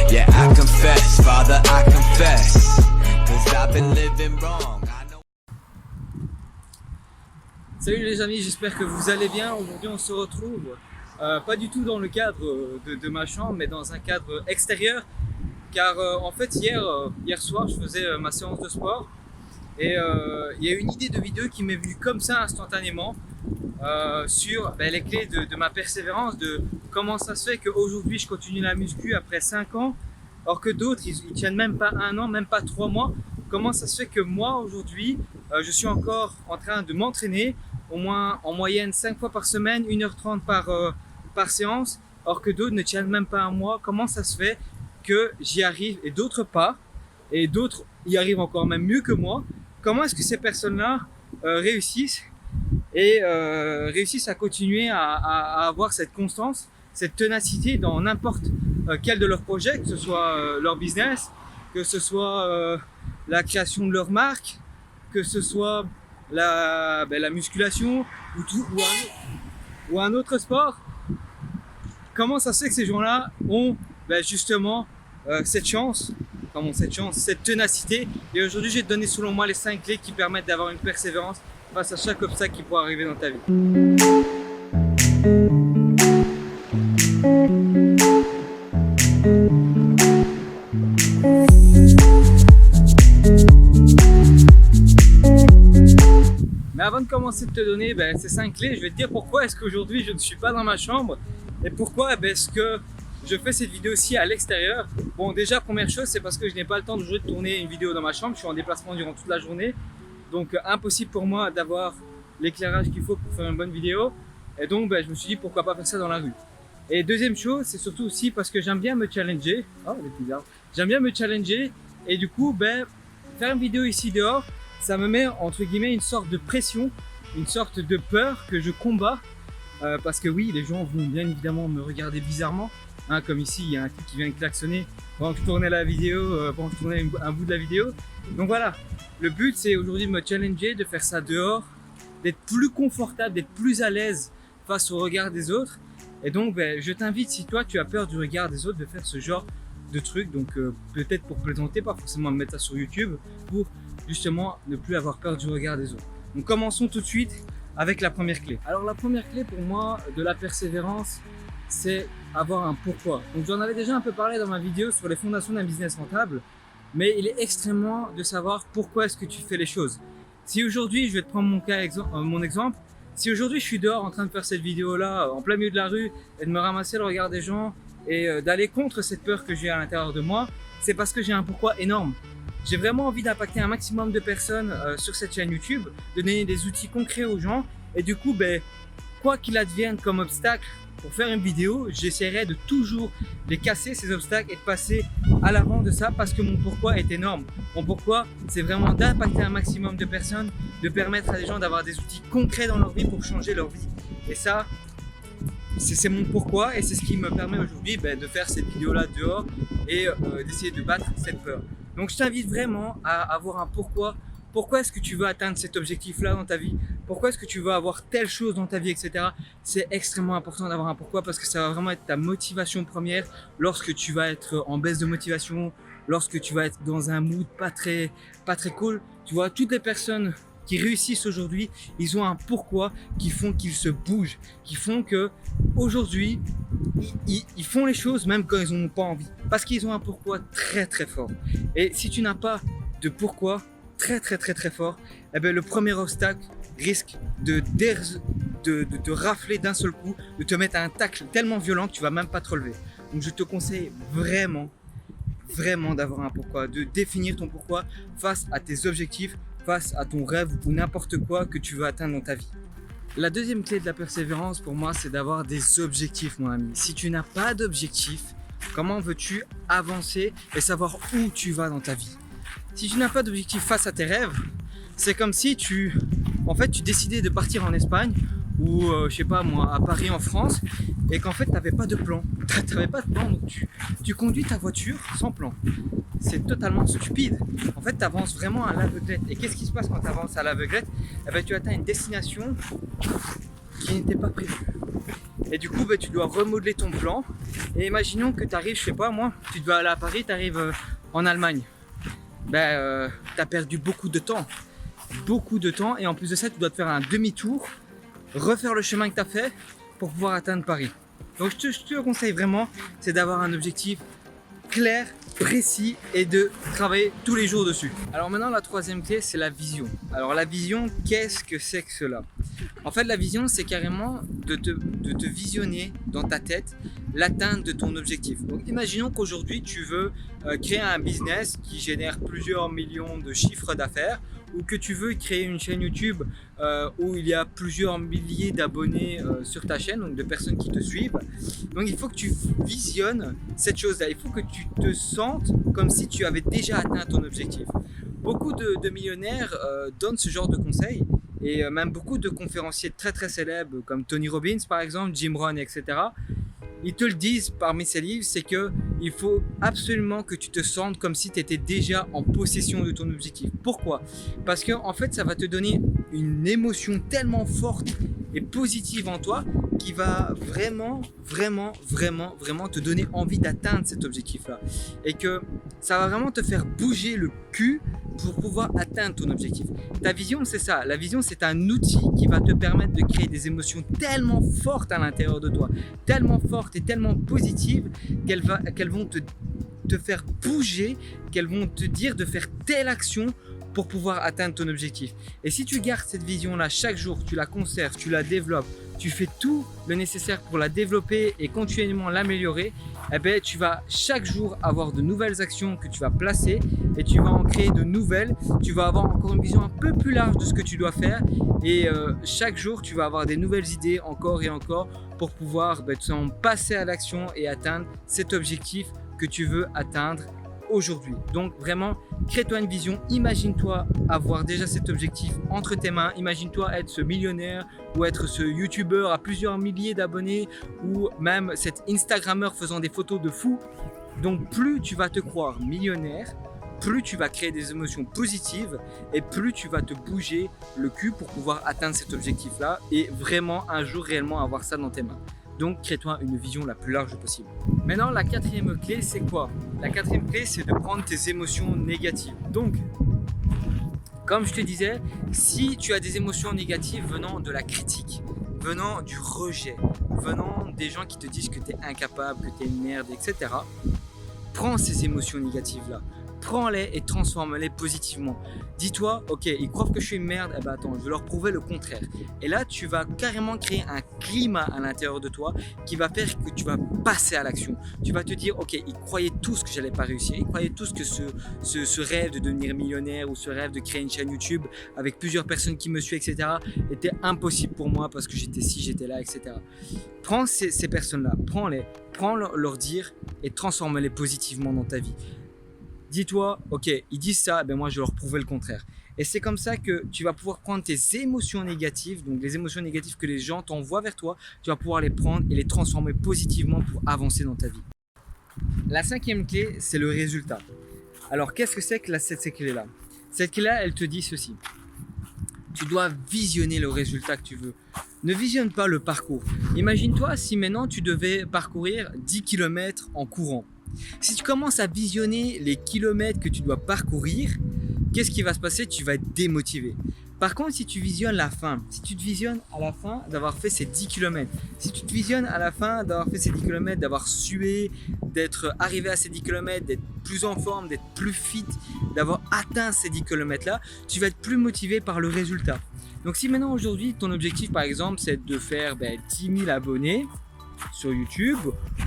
Yeah, I confess, Father, I confess, 'cause I've been living wrong. I know. Salut les amis, j'espère que vous allez bien. Aujourd'hui on se retrouve pas du tout dans le cadre de ma chambre, mais dans un cadre extérieur. Car en fait hier soir je faisais ma séance de sport et il y a une idée de vidéo qui m'est venue comme ça instantanément sur les clés de ma persévérance, de comment ça se fait qu'aujourd'hui je continue la muscu après 5 ans, alors que d'autres ils tiennent même pas 1 an, même pas 3 mois. Comment ça se fait que moi aujourd'hui je suis encore en train de m'entraîner au moins en moyenne 5 fois par semaine, 1h30 par séance, alors que d'autres ne tiennent même pas 1 mois. Comment ça se fait que j'y arrive et d'autres pas, et d'autres y arrivent encore même mieux que moi? Comment est-ce que ces personnes-là réussissent à continuer à avoir cette constance, cette ténacité dans n'importe quel de leurs projets, que ce soit leur business, que ce soit la création de leur marque, que ce soit la musculation ou un autre sport? Comment ça se fait que ces gens-là ont justement cette chance, cette ténacité? Et aujourd'hui, je vais te donner selon moi les 5 clés qui permettent d'avoir une persévérance face à chaque obstacle qui pourrait arriver dans ta vie. Mais avant de commencer de te donner ces 5 clés, je vais te dire pourquoi est-ce qu'aujourd'hui je ne suis pas dans ma chambre et pourquoi est-ce que je fais cette vidéo aussi à l'extérieur. Bon, déjà, première chose, c'est parce que je n'ai pas le temps de tourner une vidéo dans ma chambre. Je suis en déplacement durant toute la journée, donc impossible pour moi d'avoir l'éclairage qu'il faut pour faire une bonne vidéo. Et donc je me suis dit pourquoi pas faire ça dans la rue. Et deuxième chose, c'est surtout aussi parce que j'aime bien me challenger. Oh, les petits arbres. J'aime bien me challenger et du coup faire une vidéo ici dehors, ça me met entre guillemets une sorte de pression, une sorte de peur que je combats, parce que oui, les gens vont bien évidemment me regarder bizarrement, hein, comme ici il y a un type qui vient de klaxonner pendant que je tournais la vidéo, pendant que je tournais un bout de la vidéo. Donc voilà, le but c'est aujourd'hui de me challenger, de faire ça dehors, d'être plus confortable, d'être plus à l'aise face au regard des autres. Et donc je t'invite, si toi tu as peur du regard des autres, de faire ce genre de truc. Donc peut-être pour plaisanter, pas forcément me mettre ça sur YouTube, pour justement ne plus avoir peur du regard des autres. Donc commençons tout de suite avec la première clé. Alors la première clé pour moi de la persévérance, c'est avoir un pourquoi. Donc j'en avais déjà un peu parlé dans ma vidéo sur les fondations d'un business rentable, mais il est extrêmement de savoir pourquoi est-ce que tu fais les choses. Si aujourd'hui, je vais te prendre mon exemple, si aujourd'hui je suis dehors en train de faire cette vidéo là en plein milieu de la rue et de me ramasser le regard des gens et d'aller contre cette peur que j'ai à l'intérieur de moi, c'est parce que j'ai un pourquoi énorme. J'ai vraiment envie d'impacter un maximum de personnes sur cette chaîne YouTube, de donner des outils concrets aux gens, et du coup quoi qu'il advienne comme obstacle pour faire une vidéo, j'essaierai de toujours les casser, ces obstacles, et de passer à l'avant de ça, parce que mon pourquoi est énorme. Mon pourquoi, c'est vraiment d'impacter un maximum de personnes, de permettre à des gens d'avoir des outils concrets dans leur vie pour changer leur vie. Et ça, c'est mon pourquoi, et c'est ce qui me permet aujourd'hui de faire cette vidéo là dehors et d'essayer de battre cette peur. Donc je t'invite vraiment à avoir un pourquoi. Pourquoi est-ce que tu veux atteindre cet objectif-là dans ta vie? Pourquoi est-ce que tu veux avoir telle chose dans ta vie, etc. C'est extrêmement important d'avoir un pourquoi, parce que ça va vraiment être ta motivation première lorsque tu vas être en baisse de motivation, lorsque tu vas être dans un mood pas très cool. Tu vois, toutes les personnes qui réussissent aujourd'hui, ils ont un pourquoi qui font qu'ils se bougent, qui font que aujourd'hui ils font les choses même quand ils n'en ont pas envie, parce qu'ils ont un pourquoi très fort. Et si tu n'as pas de pourquoi très fort, le premier obstacle risque de te rafler d'un seul coup, de te mettre à un tacle tellement violent que tu vas même pas te relever. Donc je te conseille vraiment d'avoir un pourquoi, de définir ton pourquoi face à tes objectifs, face à ton rêve ou n'importe quoi que tu veux atteindre dans ta vie. La deuxième clé de la persévérance pour moi, c'est d'avoir des objectifs, mon ami. Si tu n'as pas d'objectif, comment veux-tu avancer et savoir où tu vas dans ta vie? Si tu n'as pas d'objectif face à tes rêves, c'est comme si tu décidais de partir en Espagne ou je sais pas moi, à Paris en France, et qu'en fait tu n'avais pas de plan. Donc tu conduis ta voiture sans plan. C'est totalement stupide. En fait, tu avances vraiment à l'aveuglette. Et qu'est-ce qui se passe quand tu avances à l'aveuglette? Tu atteins une destination qui n'était pas prévue. Et du coup, bah, tu dois remodeler ton plan. Et imaginons que tu arrives, je sais pas moi, tu dois aller à Paris, tu arrives en Allemagne. Tu as perdu beaucoup de temps. Beaucoup de temps. Et en plus de ça, tu dois te faire un demi-tour, refaire le chemin que tu as fait pour pouvoir atteindre Paris. Donc je te conseille vraiment, c'est d'avoir un objectif clair, précis et de travailler tous les jours dessus. Alors maintenant, la troisième clé, c'est la vision. Alors la vision, qu'est-ce que c'est que cela? En fait, la vision, c'est carrément de te visionner dans ta tête l'atteinte de ton objectif. Donc imaginons qu'aujourd'hui, tu veux créer un business qui génère plusieurs millions de chiffres d'affaires, ou que tu veux créer une chaîne YouTube où il y a plusieurs milliers d'abonnés sur ta chaîne, donc de personnes qui te suivent. Donc il faut que tu visionnes cette chose-là, il faut que tu te sentes comme si tu avais déjà atteint ton objectif. Beaucoup de millionnaires donnent ce genre de conseils et même beaucoup de conférenciers très très célèbres comme Tony Robbins par exemple, Jim Rohn, etc. Ils te le disent parmi ces livres, c'est qu'il faut absolument que tu te sentes comme si tu étais déjà en possession de ton objectif. Pourquoi? Parce que en fait, ça va te donner une émotion tellement forte et positive en toi qui va vraiment te donner envie d'atteindre cet objectif-là. Et que ça va vraiment te faire bouger le cul pour pouvoir atteindre ton objectif. Ta vision, c'est ça. La vision, c'est un outil qui va te permettre de créer des émotions tellement fortes à l'intérieur de toi, tellement fortes et tellement positives qu'elles vont te faire bouger, qu'elles vont te dire de faire telle action pour pouvoir atteindre ton objectif. Et si tu gardes cette vision-là chaque jour, tu la conserves, tu la développes, tu fais tout le nécessaire pour la développer et continuellement l'améliorer, eh bien, tu vas chaque jour avoir de nouvelles actions que tu vas placer et tu vas en créer de nouvelles. Tu vas avoir encore une vision un peu plus large de ce que tu dois faire et chaque jour, tu vas avoir des nouvelles idées encore et encore pour pouvoir passer à l'action et atteindre cet objectif que tu veux atteindre aujourd'hui. Donc vraiment, crée-toi une vision, imagine-toi avoir déjà cet objectif entre tes mains, imagine-toi être ce millionnaire ou être ce youtubeur à plusieurs milliers d'abonnés ou même cet instagrammeur faisant des photos de fou. Donc plus tu vas te croire millionnaire, plus tu vas créer des émotions positives et plus tu vas te bouger le cul pour pouvoir atteindre cet objectif-là et vraiment un jour réellement avoir ça dans tes mains. Donc, crée-toi une vision la plus large possible. Maintenant, la quatrième clé, c'est quoi? La quatrième clé, c'est de prendre tes émotions négatives. Donc, comme je te disais, si tu as des émotions négatives venant de la critique, venant du rejet, venant des gens qui te disent que tu es incapable, que tu es une merde, etc., prends ces émotions négatives-là. Prends-les et transforme-les positivement. Dis-toi, ok, ils croient que je suis une merde, eh ben attends, je vais leur prouver le contraire. Et là, tu vas carrément créer un climat à l'intérieur de toi qui va faire que tu vas passer à l'action. Tu vas te dire, ok, ils croyaient tous que j'allais pas réussir, ils croyaient tous que ce rêve de devenir millionnaire ou ce rêve de créer une chaîne YouTube avec plusieurs personnes qui me suivent, etc., était impossible pour moi parce que j'étais ci, j'étais là, etc. Prends ces personnes-là, prends leur dire et transforme-les positivement dans ta vie. Dis-toi, ok, ils disent ça, ben moi je vais leur prouver le contraire. Et c'est comme ça que tu vas pouvoir prendre tes émotions négatives, donc les émotions négatives que les gens t'envoient vers toi, tu vas pouvoir les prendre et les transformer positivement pour avancer dans ta vie. La cinquième clé, c'est le résultat. Alors qu'est-ce que c'est que cette clé-là? Cette clé-là, elle te dit ceci. Tu dois visionner le résultat que tu veux. Ne visionne pas le parcours. Imagine-toi si maintenant tu devais parcourir 10 km en courant. Si tu commences à visionner les kilomètres que tu dois parcourir, qu'est-ce qui va se passer? Tu vas être démotivé. Par contre, si tu visionnes la fin, si tu te visionnes à la fin d'avoir fait ces 10 km, si tu te visionnes à la fin d'avoir fait ces 10 km, d'avoir sué, d'être arrivé à ces 10 km, d'être plus en forme, d'être plus fit, d'avoir atteint ces 10 km-là, tu vas être plus motivé par le résultat. Donc si maintenant aujourd'hui, ton objectif par exemple, c'est de faire 10 000 abonnés, sur YouTube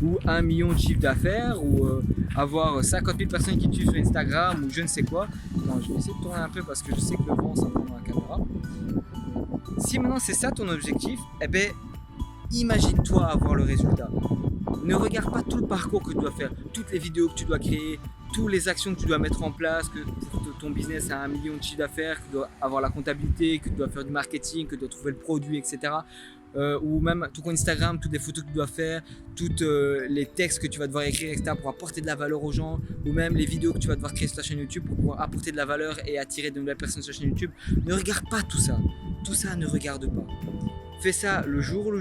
ou 1 million de chiffre d'affaires ou avoir 50 000 personnes qui te suivent sur Instagram ou je ne sais quoi. Non, je vais essayer de tourner un peu parce que je sais que le vent ça va dans la caméra. Si maintenant c'est ça ton objectif, eh bien imagine-toi avoir le résultat. Ne regarde pas tout le parcours que tu dois faire, toutes les vidéos que tu dois créer, toutes les actions que tu dois mettre en place, que ton business a 1 million de chiffre d'affaires, que tu dois avoir la comptabilité, que tu dois faire du marketing, que tu dois trouver le produit, etc. Ou même tout ton Instagram, toutes les photos que tu dois faire, tous les textes que tu vas devoir écrire, etc. pour apporter de la valeur aux gens, ou même les vidéos que tu vas devoir créer sur ta chaîne YouTube pour pouvoir apporter de la valeur et attirer de nouvelles personnes sur ta chaîne YouTube. Ne regarde pas tout ça. Tout ça, ne regarde pas. Fais ça le jour,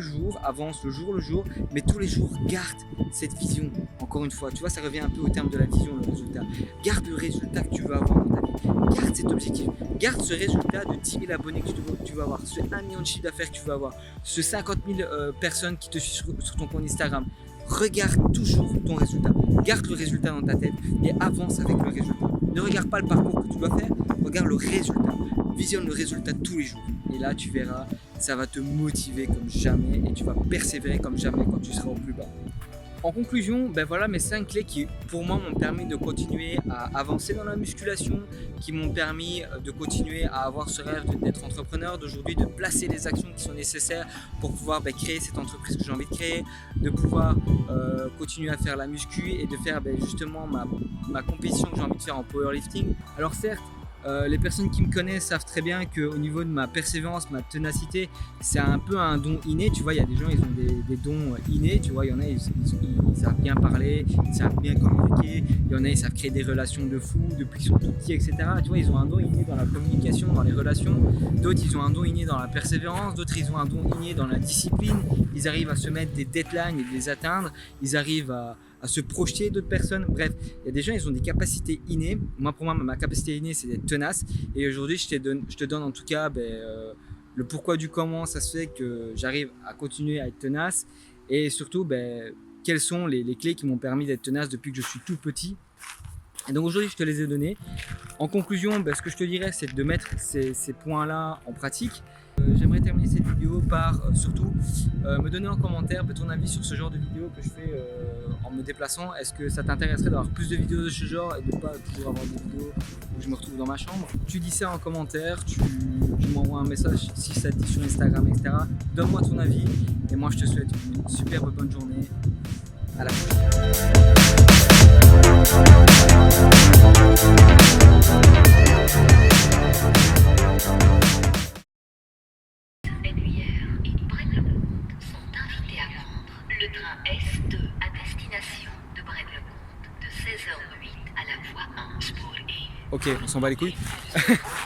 avance le jour, mais tous les jours, garde cette vision. Encore une fois, tu vois, ça revient un peu au terme de la vision, le résultat. Garde le résultat que tu veux avoir dans ta vie. Garde cet objectif. Garde ce résultat de 10 000 abonnés que tu vas avoir, ce 1 million de chiffre d'affaires que tu vas avoir, ce 50 000 personnes qui te suivent sur ton compte Instagram. Regarde toujours ton résultat. Garde le résultat dans ta tête et avance avec le résultat. Ne regarde pas le parcours que tu dois faire, regarde le résultat. Visionne le résultat tous les jours. Et là, tu verras, ça va te motiver comme jamais et tu vas persévérer comme jamais quand tu seras au plus bas. En conclusion, ben voilà mes 5 clés qui pour moi m'ont permis de continuer à avancer dans la musculation, qui m'ont permis de continuer à avoir ce rêve d'être entrepreneur, d'aujourd'hui de placer les actions qui sont nécessaires pour pouvoir créer cette entreprise que j'ai envie de créer, de pouvoir continuer à faire la muscu et de faire justement ma compétition que j'ai envie de faire en powerlifting. Alors certes, les personnes qui me connaissent savent très bien qu'au niveau de ma persévérance, ma ténacité, c'est un peu un don inné. Tu vois, il y a des gens, ils ont des dons innés. Tu vois, il y en a, ils savent bien parler, ils savent bien communiquer. Il y en a, ils savent créer des relations de fou depuis qu'ils sont tout petits, etc. Tu vois, ils ont un don inné dans la communication, dans les relations. D'autres, ils ont un don inné dans la persévérance. D'autres, ils ont un don inné dans la discipline. Ils arrivent à se mettre des deadlines et de les atteindre. Ils arrivent à se projeter d'autres personnes. Bref, il y a des gens, ils ont des capacités innées. Moi, pour moi, ma capacité innée, c'est d'être tenace. Et aujourd'hui, je te donne en tout cas le pourquoi du comment ça se fait que j'arrive à continuer à être tenace. Et surtout, quelles sont les clés qui m'ont permis d'être tenace depuis que je suis tout petit. Et donc aujourd'hui, je te les ai donnés. En conclusion, ce que je te dirais, c'est de mettre ces points-là en pratique. J'aimerais terminer cette vidéo par surtout me donner en commentaire ton avis sur ce genre de vidéo que je fais en me déplaçant. Est-ce que ça t'intéresserait d'avoir plus de vidéos de ce genre et de ne pas toujours avoir des vidéos où je me retrouve dans ma chambre? Tu dis ça en commentaire, tu m'envoies un message si ça te dit sur Instagram, etc. Donne-moi ton avis et moi je te souhaite une superbe bonne journée. À la prochaine. Le train S2 à destination de Braine-le-Comte de 16h08 à la voie 1 pour Ok, on s'en bat les couilles.